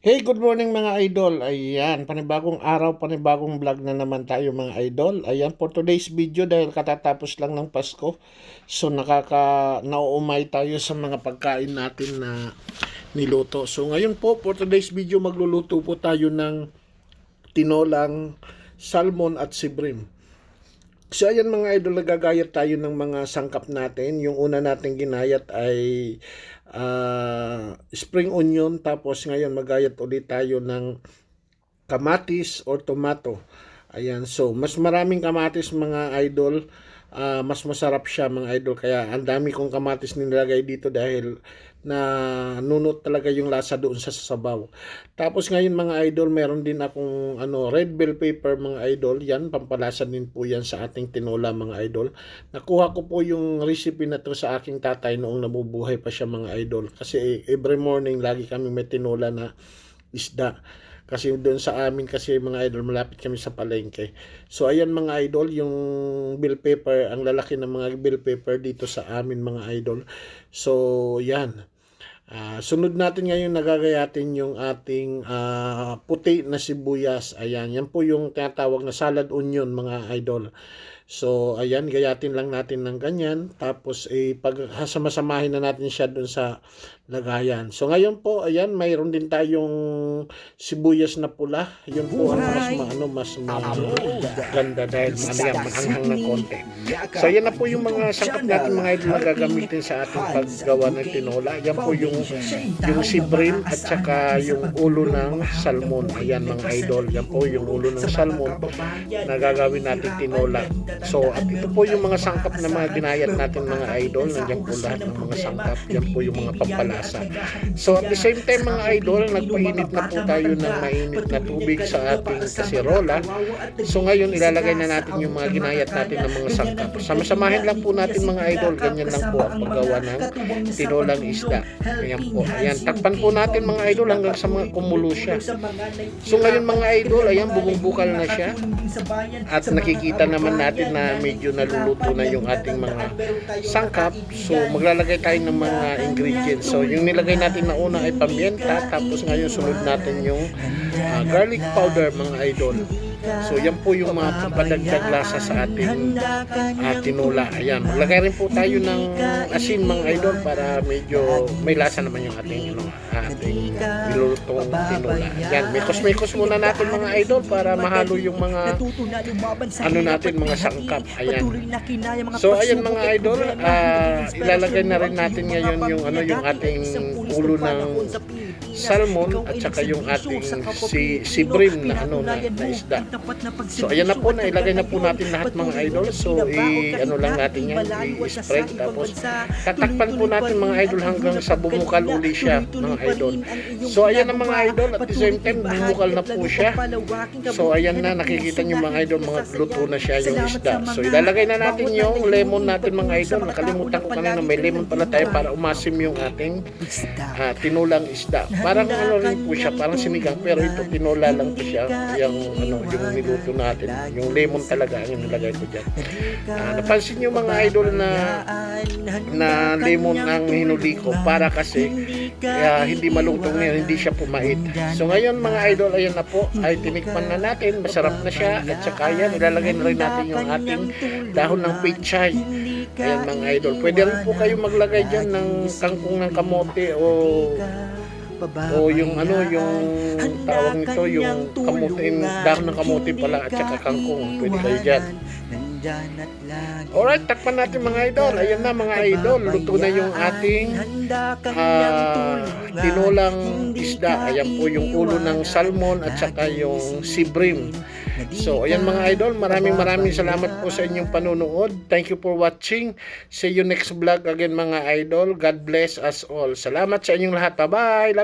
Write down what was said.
Hey, good morning mga idol. Ayan, panibagong araw, panibagong vlog na naman tayo mga idol. Ayan, for today's video dahil katatapos lang ng Pasko. So nauumay tayo sa mga pagkain natin na niluto. So ngayon po, for today's video magluluto po tayo ng tinolang salmon at sibrim. So ayan mga idol, nagagayat tayo ng mga sangkap natin. Yung una natin ginayat ay spring onion, tapos ngayon magayat ulit tayo ng kamatis or tomato. Ayan, so mas maraming kamatis mga idol, mas masarap siya mga idol, kaya ang dami kong kamatis nilagay dito dahil na nunot talaga yung lasa doon sa sabaw. Tapos ngayon mga idol, meron din akong red bell pepper mga idol. Yan, pampalasa din po yan sa ating tinola mga idol. Nakuha ko po yung recipe na to sa aking tatay noong nabubuhay pa siya mga idol. Kasi every morning lagi kami may tinola na isda. Kasi doon sa amin kasi mga idol, malapit kami sa palengke. So ayan mga idol, yung bell pepper, ang lalaki ng mga bell pepper dito sa amin mga idol. So yan. Sunod natin ngayon, nagagayatin yung ating puti na sibuyas. Ayan, yan po yung tinatawag na salad onion mga idol. So ayan, gayatin lang natin ng ganyan. Tapos pagsamasamahin na natin siya dun sa lagayan. So ngayon po, ayan, mayroon din tayong sibuyas na pula. Yun po ang mas maganda dahil maanghang ng konti. So ayan na po yung mga sangkap natin mga idol na gagamitin sa ating paggawa ng tinola. Yan po yung sibrim at saka yung ulo ng salmon. Ayan mga idol, yan po yung ulo ng salmon na gagawin natin tinola. So at ito po yung mga sangkap na mga ginayat natin mga idol. Nandiyan po lahat ng mga sangkap. Yan po yung mga pampalasa. So at the same time mga idol, nagpainit na po tayo ng mainit na tubig sa ating kasirola. So ngayon ilalagay na natin yung mga ginayat natin ng mga sangkap. Sama-samahin lang po natin mga idol. Ganyan lang po ang paggawa ng tinolang isda. Ayan po. Ayan, takpan po natin mga idol hanggang sa mga kumulo siya. So ngayon mga idol, ayan, bumubukal na siya. At nakikita naman natin na medyo naluluto na yung ating mga sangkap. So maglalagay tayo ng mga ingredients. So yung nilagay natin na una ay pamienta, tapos ngayon sunod natin yung garlic powder mga idol. So yan po yung mga padagdag lasa sa ating tinola. Ayan, maglagay rin po tayo ng asin mga idol para medyo may lasa naman yung ating nilulutong tinola. Ayan, mikos-mikos muna natin mga idol para mahalo yung mga natin, mga sangkap. Ayan. So ayan mga idol, ilalagay na rin natin ngayon yung ating ulo ng salmon at saka yung ating sibrim na isda. So ayan na po, nailagay na po natin lahat mga idol. So lang natin yan, i-spread, tapos tatakpan po natin mga idol hanggang sa bumukal uli siya mga idol. So ayan na mga idol, at the same time bumukal na po siya. So ayan na, nakikita nyo mga idol, mga luto na siya yung isda. So ilalagay na natin yung lemon natin mga idol. Nakalimutan ko kanina, may lemon pala tayo para umasim yung ating tinulang isda. Parang rin po siya, parang sinigang, pero ito tinola lang po siya. Yung niluto natin, yung lemon talaga ang nilagay ko dyan. Napansin nyo mga idol na lemon ang hinuli ko para kasi hindi malutong ngayon, hindi siya pumait. So ngayon mga idol, ayan na po, ay tinikman na natin, masarap na siya. At saka yan, ilalagay na rin natin yung ating dahon ng pechay. Ayan mga idol, pwede rin po kayo maglagay dyan ng kangkong ng kamote o yung tawag nito, yung kamote, dahon ng kamote pala at saka kangkong, pwede kayo dyan. Alright, takpan natin mga idol. Ayan na mga idol, luto na yung ating tinolang isda. Ayan po yung ulo ng salmon at saka yung sibrim. So ayan mga idol, maraming salamat po sa inyong panunood. Thank you for watching. See you next vlog again mga idol. God bless us all. Salamat sa inyong lahat. Bye bye.